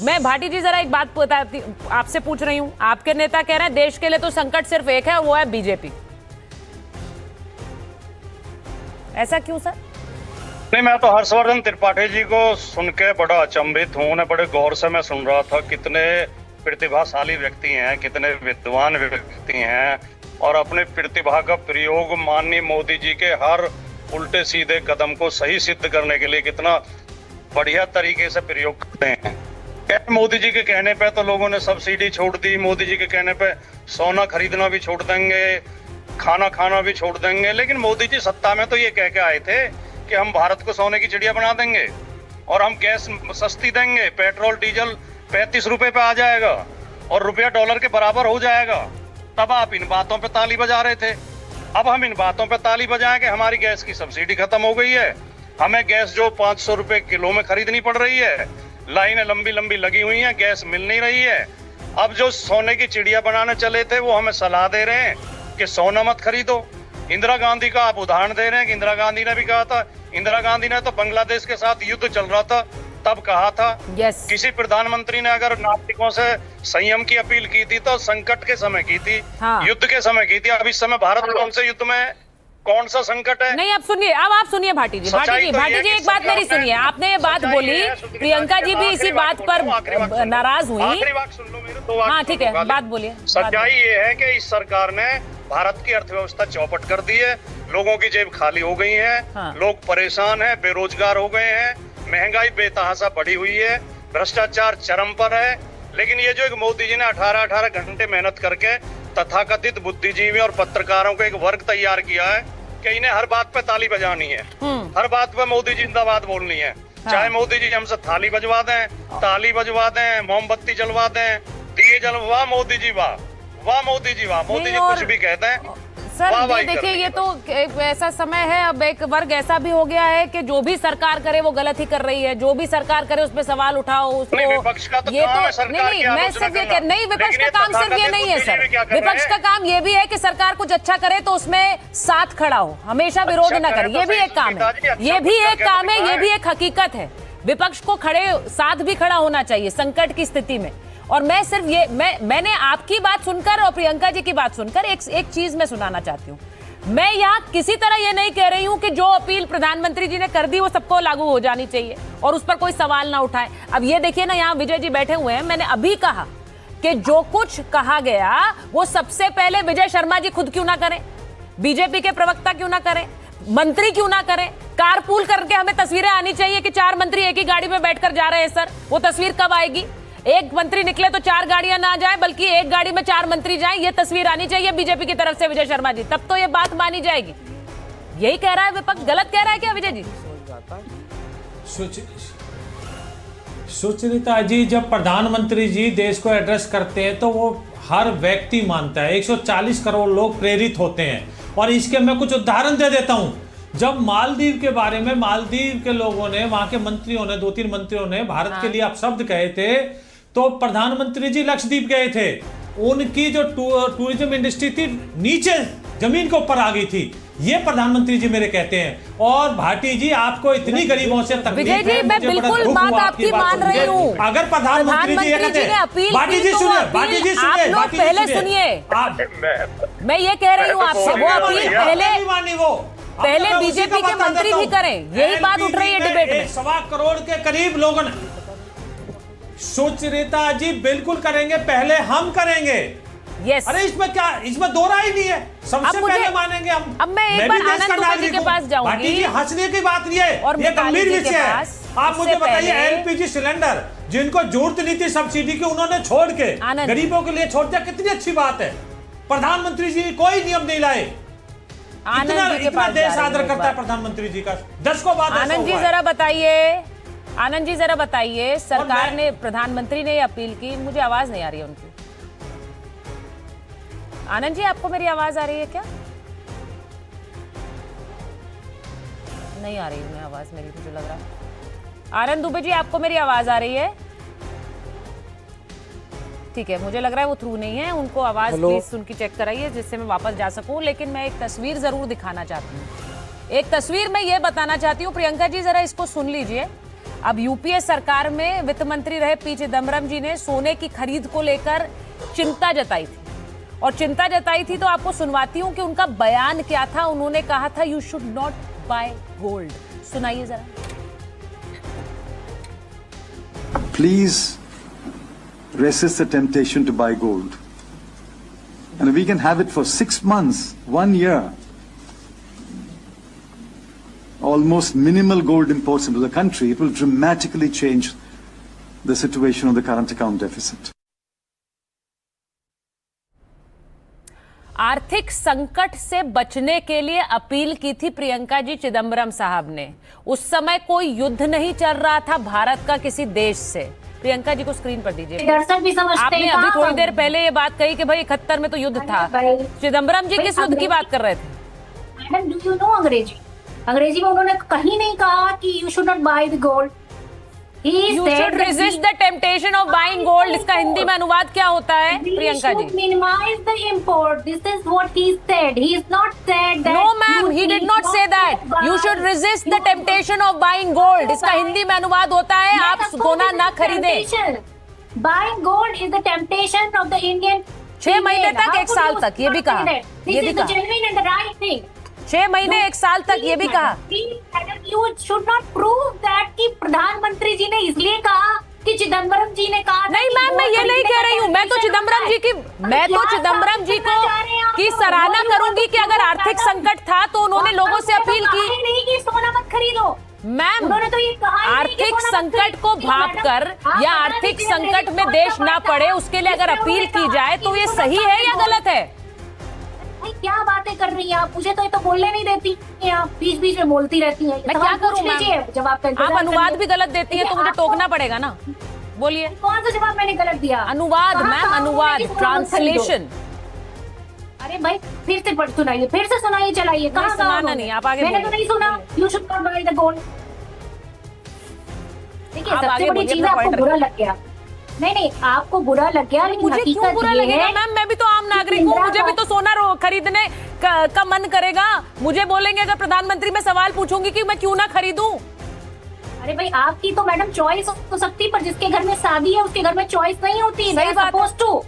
मैं भाटी जी जरा एक बात आपसे पूछ रही हूँ। आपके नेता कह रहे हैं देश के लिए तो संकट सिर्फ एक है, वो है बीजेपी। ऐसा क्यों सर? नहीं, मैं तो हर्षवर्धन त्रिपाठी जी को सुन के बड़ा अचंभित हूँ। उन्हें बड़े गौर से मैं सुन रहा था। कितने प्रतिभाशाली व्यक्ति हैं, कितने विद्वान व्यक्ति हैं, और अपने प्रतिभा का प्रयोग माननीय मोदी जी के हर उल्टे सीधे कदम को सही सिद्ध करने के लिए कितना बढ़िया तरीके से प्रयोग करते हैं। मोदी जी के कहने पे तो लोगों ने सब्सिडी छोड़ दी, मोदी जी के कहने पे सोना खरीदना भी छोड़ देंगे, खाना खाना भी छोड़ देंगे। लेकिन मोदी जी सत्ता में तो ये कह के आए थे कि हम भारत को सोने की चिड़िया बना देंगे और हम गैस सस्ती देंगे, पेट्रोल डीजल 35 रुपए पे आ जाएगा और रुपया डॉलर के बराबर हो जाएगा। तब आप इन बातों पे ताली बजा रहे थे। अब हम इन बातों पे ताली बजाएं कि हमारी गैस की सब्सिडी खत्म हो गई है, हमें गैस जो 500 रुपए किलो में खरीदनी पड़ रही है, लाइनें लंबी लंबी लगी हुई हैं, गैस मिल नहीं रही है। अब जो सोने की चिड़िया बनाने चले थे वो हमें सलाह दे रहे हैं कि सोना मत खरीदो। इंदिरा गांधी का आप उदाहरण दे रहे हैं कि इंदिरा गांधी ने भी कहा था। इंदिरा गांधी ने तो बांग्लादेश के साथ युद्ध चल रहा था तब कहा था। किसी प्रधानमंत्री ने अगर नागरिकों से संयम की अपील की थी तो संकट के समय की थी, युद्ध के समय की थी। अब इस समय भारत कौन से युद्ध में, कौन सा संकट है? नहीं, अब सुनिए, अब आप सुनिए भाटी जी। भाटी जी एक बात मेरी सुनिए। आपने ये बात बोली, प्रियंका जी भी इसी बात पर नाराज हुई। आखिरी बात सुन लो मेरे, 2 बात। हाँ ठीक है, बात बोलिए। सच्चाई ये है कि इस सरकार ने भारत की अर्थव्यवस्था चौपट कर दी है, लोगों की जेब खाली हो गई है। लोग परेशान है, बेरोजगार हो गए हैं, महंगाई बेतहाशा बढ़ी हुई है, भ्रष्टाचार चरम पर है। लेकिन ये जो एक मोदी जी ने 18 घंटे मेहनत करके तथाकथित बुद्धिजीवी और पत्रकारों को एक वर्ग तैयार किया है कि इन्हें हर बात पे ताली बजानी है, हर बात पे मोदी जिंदाबाद बोलनी है। चाहे मोदी जी हमसे थाली बजवा दें, ताली बजवा दें, मोमबत्ती जलवा दें, दिए जलवा, मोदी जी वाह, वाह मोदी जी वाह, मोदी जी कुछ भी कहते हैं। सर ये देखिए, ये तो ऐसा समय है, अब एक वर्ग ऐसा भी हो गया है कि जो भी सरकार करे वो गलत ही कर रही है, जो भी सरकार करे उस पे सवाल उठाओ उसको। विपक्ष का तो ये काम तो है सरकार की मैं सिर्फ ये नहीं, विपक्ष का काम सिर्फ ये नहीं है सर। विपक्ष का काम ये भी है कि सरकार कुछ अच्छा करे तो उसमें साथ खड़ा हो, हमेशा विरोध न करे। ये भी एक काम है, ये भी एक काम है, ये भी एक हकीकत है। विपक्ष को खड़े साथ भी खड़ा होना चाहिए संकट की स्थिति में। और मैं सिर्फ ये मैंने आपकी बात सुनकर और प्रियंका जी की बात सुनकर एक चीज मैं सुनाना चाहती हूँ। मैं यहाँ किसी तरह ये नहीं कह रही हूँ कि जो अपील प्रधानमंत्री जी ने कर दी वो सबको लागू हो जानी चाहिए और उस पर कोई सवाल ना उठाए। अब ये देखिए ना, यहाँ विजय जी बैठे हुए हैं। मैंने अभी कहा कि जो कुछ कहा गया वो सबसे पहले विजय शर्मा जी खुद क्यों ना करें, बीजेपी के प्रवक्ता क्यों ना करें, मंत्री क्यों ना करें। कारपूल करके हमें तस्वीरें आनी चाहिए कि 4 मंत्री एक ही गाड़ी में बैठकर जा रहे हैं। सर वो तस्वीर कब आएगी? एक मंत्री निकले तो 4 गाड़ियां ना जाए, बल्कि एक गाड़ी में 4 मंत्री जाएं, ये तस्वीर आनी चाहिए बीजेपी की तरफ से विजय शर्मा जी, तब तो ये बात मानी जाएगी। यही कह रहा है विपक्ष, गलत कह रहा है क्या विजय जी? सुचरिता जी, जब प्रधानमंत्री जी देश को एड्रेस करते हैं तो वो हर व्यक्ति मानता है, 140 करोड़ लोग प्रेरित होते हैं। और इसके मैं कुछ उदाहरण दे देता हूं। जब मालदीव के बारे में मालदीव के लोगों ने, वहां के मंत्रियों ने, 2-3 मंत्रियों ने भारत के लिए अपशब्द कहे थे, तो प्रधानमंत्री जी लक्षद्वीप गए थे। उनकी जो टूरिज्म इंडस्ट्री थी नीचे जमीन के ऊपर आ गई थी। ये प्रधानमंत्री जी मेरे कहते हैं। और भाटी जी, आपको इतनी गरीबों से तकलीफ है, विजय जी मैं बिल्कुल बात आपकी मान रही हूँ। अगर प्रधानमंत्री जी ने अपील भाटी जी सुनिए, भाटी जी सुनिए, आप लोग पहले सुनिए, मैं ये कह रही हूँ आपसे, वो अपील पहले बीजेपी के मंत्री भी करें। यही बात उठ रही है डिबेट में। 1.25 करोड़ के करीब लोगों ने। सुचरिता जी बिल्कुल करेंगे, पहले हम करेंगे। यस। अरे इसमें क्या, इसमें दो राय नहीं है, सबसे पहले मानेंगे हम। अब मैं एक बार आनंद दुबे जी के पास जाऊंगी। भाटी जी हंसने की बात नहीं है, ये गंभीर विषय है। आप मुझे बताइए, एलपीजी सिलेंडर जिनको जरूरत नहीं थी सब्सिडी की, उन्होंने छोड़ के गरीबों के लिए छोड़ दिया, कितनी अच्छी बात है। प्रधानमंत्री जी कोई नियम नहीं लाए। इतना देश आदर करता है प्रधानमंत्री जी का। 10 को बात। आनंद जी जरा बताइए, आनंद जी जरा बताइए, सरकार ने, प्रधानमंत्री ने अपील की, मुझे आवाज नहीं आ रही है उनकी। आनंद जी आपको मेरी आवाज आ रही है क्या? नहीं आ रही है आवाज मेरी, मुझे लग रहा है। आनंद दुबे जी आपको मेरी आवाज आ रही है? ठीक है, मुझे लग रहा है वो थ्रू नहीं है। उनको आवाज प्लीज उनकी चेक कराइए जिससे मैं वापस जा सकूं। लेकिन मैं एक तस्वीर जरूर दिखाना चाहती हूँ। एक तस्वीर मैं ये बताना चाहती हूँ, प्रियंका जी जरा इसको सुन लीजिए। अब यूपीए सरकार में वित्त मंत्री रहे पी चिदम्बरम जी ने सोने की खरीद को लेकर चिंता जताई थी, और चिंता जताई थी तो आपको सुनवाती हूं कि उनका बयान क्या था। उन्होंने कहा था you should not buy gold. सुनाइए जरा। Please resist the temptation to buy gold. And if we can have it for 6 months, 1 year, almost minimal gold imports into the country, it will dramatically change the situation of the current account deficit. आर्थिक संकट से बचने के लिए appeal की थी प्रियंका जी चिदम्बरम साहब ने। उस समय कोई युद्ध नहीं चल रहा था भारत का किसी देश से। प्रियंका जी को स्क्रीन पर दीजिए। दर्शक भी समझते आपने हैं अभी थोड़ी देर पहले ये बात कही कि भाई 71 में तो युद्ध था। चिदम्बरम जी किस युद्ध की बात कर रहे थे? मैडम, डू यू नो अंग्रेजी में उन्होंने कहीं नहीं कहा कि you should not by the gold. You should resist the temptation of buying gold. इसका हिंदी में अनुवाद क्या होता है प्रियंका जी? Minimize the import. This is what he said. He is not said that. No ma'am, he did not say that. You should resist the temptation of buying gold. इसका हिंदी में अनुवाद होता है आप सोना ना खरीदें। Buying gold is the temptation of the Indian. 6 महीने तक, 1 साल तक, ये भी कहा। ये भी कहा। 6 महीने 1 साल तक, ये भी कहा। You should not prove that कि प्रधानमंत्री जी ने इसलिए कहा कि चिदम्बरम जी ने कहा। नहीं मैम, मैं ये नहीं कह रही हूँ। मैं तो चिदम्बरम जी को की सराहना करूंगी कि अगर आर्थिक संकट था तो उन्होंने लोगों से अपील की नहीं कि सोना मत खरीदो। मैम, उन्होंने तो ये कहा आर्थिक संकट को भांपकर या आर्थिक संकट में देश ना पड़े उसके लिए अगर अपील की जाए तो ये सही है या गलत है? क्या बातें कर रही हैं आप? मुझे तो ये तो बोलने नहीं देती हैं, आप बीच बीच में बोलती रहती हैं। मैं क्या करूं मैम? जब आप अनुवाद भी गलत देती हैं तो मुझे टोकना पड़ेगा ना। बोलिए। कौन सा जवाब मैंने गलत दिया? अनुवाद मैम, अनुवाद, ट्रांसलेशन। अरे भाई फिर से सुनाइए, फिर से सुनाइए, चलाइए। कहाँ सुनाना नहीं, आप आगे मैंने तो नहीं सुना। You should not by the gold. देखिए, सबसे बड़ी चीज आपको बुरा लग गया। नहीं, आपको बुरा लग गया, लेकिन मुझे क्यों बुरा लगेगा मैम? मैं भी तो आम नागरिक हूँ, मुझे भी तो सोना खरीदने का मन करेगा। मुझे बोलेंगे अगर प्रधानमंत्री में सवाल पूछूंगी कि मैं क्यों ना खरीदूं। अरे भाई, आपकी तो मैडम चॉइस हो सकती है, पर जिसके घर में शादी है उसके घर में चॉइस नहीं होती। सही बात है।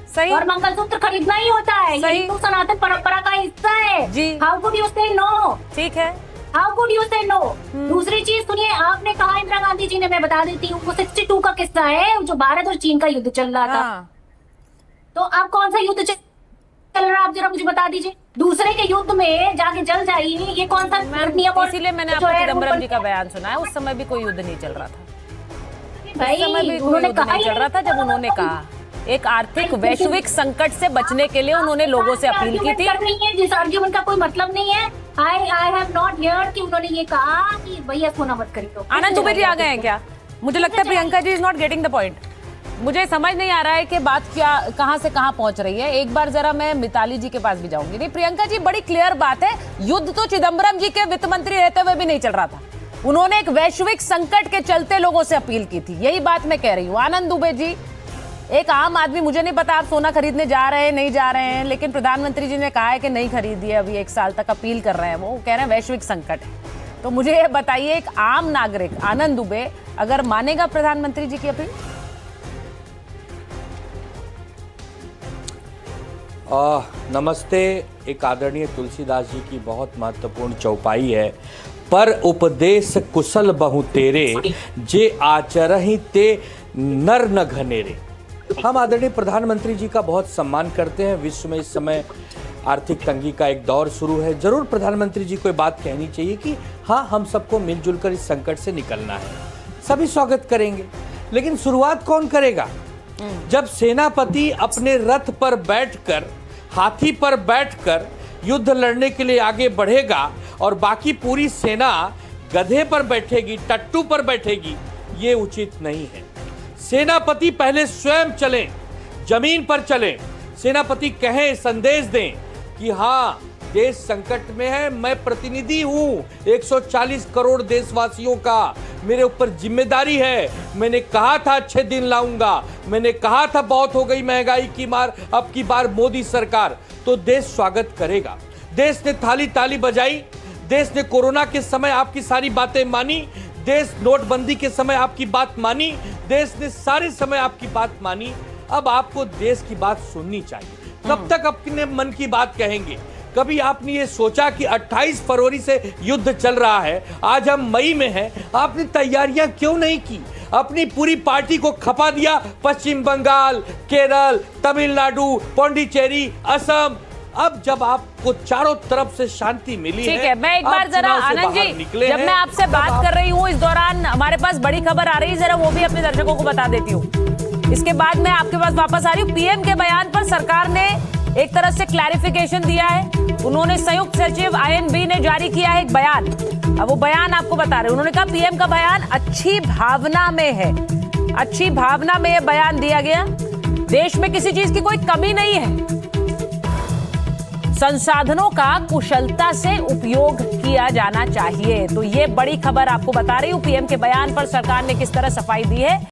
सही। और मंगलसूत्र खरीदना ही होता है, ये हिंदू सनातन परंपरा का हिस्सा है जी। हाउ कुड यू से नो? ठीक है, हाउ कुड यू से नो? दूसरी चीज सुनिए, आपने कहा इंदिरा गांधी जी ने, मैं बता देती हूँ, वो 62 का किस्सा है जो भारत और चीन का युद्ध चल रहा था। तो अब कौन सा युद्ध चल रहा है, आप जरा मुझे बता दीजिए। दूसरे के युद्ध में जाके जल जाइए, ये कौन सा नियम? इसीलिए मैंने आपको चिदम्बरम जी का बयान सुना है। उस समय भी कोई युद्ध नहीं चल रहा था। भाई, उस समय भी कोई युद्ध नहीं चल रहा था जब उन्होंने कहा एक आर्थिक वैश्विक संकट से बचने के लिए उन्होंने लोगों से अपील की थी। जिस आर्ग्यूमेंट का कोई मतलब नहीं है। आई हैव नॉट हियर्ड कि उन्होंने ये कहा कि भैया सोना मत खरीदो। आनंद दुबे जी आ गए हैं क्या? मुझे लगता है Priyanka ji is not getting the point. मुझे समझ नहीं आ रहा है कि बात क्या कहां से कहां पहुंच रही है। एक बार जरा मैं मिताली जी के पास भी जाऊंगी। नहीं प्रियंका जी, बड़ी क्लियर बात है, युद्ध तो चिदम्बरम जी के वित्त मंत्री रहते हुए भी नहीं चल रहा था। उन्होंने एक वैश्विक संकट के चलते लोगों से अपील की थी, यही बात मैं कह रही हूँ। आनंद दुबे जी, एक आम आदमी, मुझे नहीं पता आप सोना खरीदने जा रहे हैं नहीं जा रहे हैं, लेकिन प्रधानमंत्री जी ने कहा है कि नहीं खरीदिए, अभी 1 साल तक अपील कर रहे हैं। वो कह रहे हैं वैश्विक संकट है। तो मुझे ये बताइए, एक आम नागरिक आनंद दुबे अगर मानेगा प्रधानमंत्री जी की अपील? नमस्ते। एक आदरणीय तुलसीदास जी की बहुत महत्वपूर्ण चौपाई है, पर उपदेश कुशल बहु तेरे, जे आचरहि ते नर न घनेरे। हम आदरणीय प्रधानमंत्री जी का बहुत सम्मान करते हैं। विश्व में इस समय आर्थिक तंगी का एक दौर शुरू है। जरूर प्रधानमंत्री जी को ये बात कहनी चाहिए कि हाँ, हम सबको मिलजुल कर इस संकट से निकलना है। सभी स्वागत करेंगे, लेकिन शुरुआत कौन करेगा? जब सेनापति अपने रथ पर बैठकर, हाथी पर बैठकर युद्ध लड़ने के लिए आगे बढ़ेगा और बाकी पूरी सेना गधे पर बैठेगी, टट्टू पर बैठेगी, ये उचित नहीं है। सेनापति पहले स्वयं चलें, जमीन पर चलें। सेनापति कहें, संदेश दें कि हाँ, देश संकट में है, मैं प्रतिनिधि हूं 140 करोड़ देशवासियों का, मेरे ऊपर जिम्मेदारी है। मैंने कहा था अच्छे दिन लाऊंगा, मैंने कहा था बहुत हो गई महंगाई की मार, अब की बार मोदी सरकार। तो देश स्वागत करेगा। देश ने थाली ताली बजाई, देश ने कोरोना के समय आपकी सारी बातें मानी, देश नोटबंदी के समय आपकी बात मानी, देश ने सारे समय आपकी बात मानी। अब आपको देश की बात सुननी चाहिए। कब तक अपने मन की बात कहेंगे? कभी आपने ये सोचा कि 28 फरवरी से युद्ध चल रहा है, आज हम मई में हैं, आपने तैयारियां क्यों नहीं की? अपनी पूरी पार्टी को खपा दिया। पश्चिम बंगाल, केरल, तमिलनाडु, पौंडीचेरी, असम। अब जब आपको चारों तरफ से शांति मिली ठीक है, मैं एक बार जरा आनंद जी, जब मैं आपसे बात कर रही हूँ इस दौरान हमारे पास बड़ी खबर आ रही है, जरा वो भी अपने दर्शकों को बता देती हूँ। इसके बाद मैं आपके पास वापस आ रही हूँ। पीएम के बयान पर सरकार ने एक तरह से क्लैरिफिकेशन दिया है। उन्होंने संयुक्त सचिव आईएनबी ने जारी किया है एक बयान। अब वो बयान आपको बता रहे हैं। उन्होंने कहा पीएम का बयान अच्छी भावना में है। अच्छी भावना में यह बयान दिया गया। देश में किसी चीज की कोई कमी नहीं है। संसाधनों का कुशलता से उपयोग किया जाना चाहिए। तो ये बड़ी खबर आपको बता रही हूं। पीएम के बयान पर सरकार ने किस तरह सफाई दी है।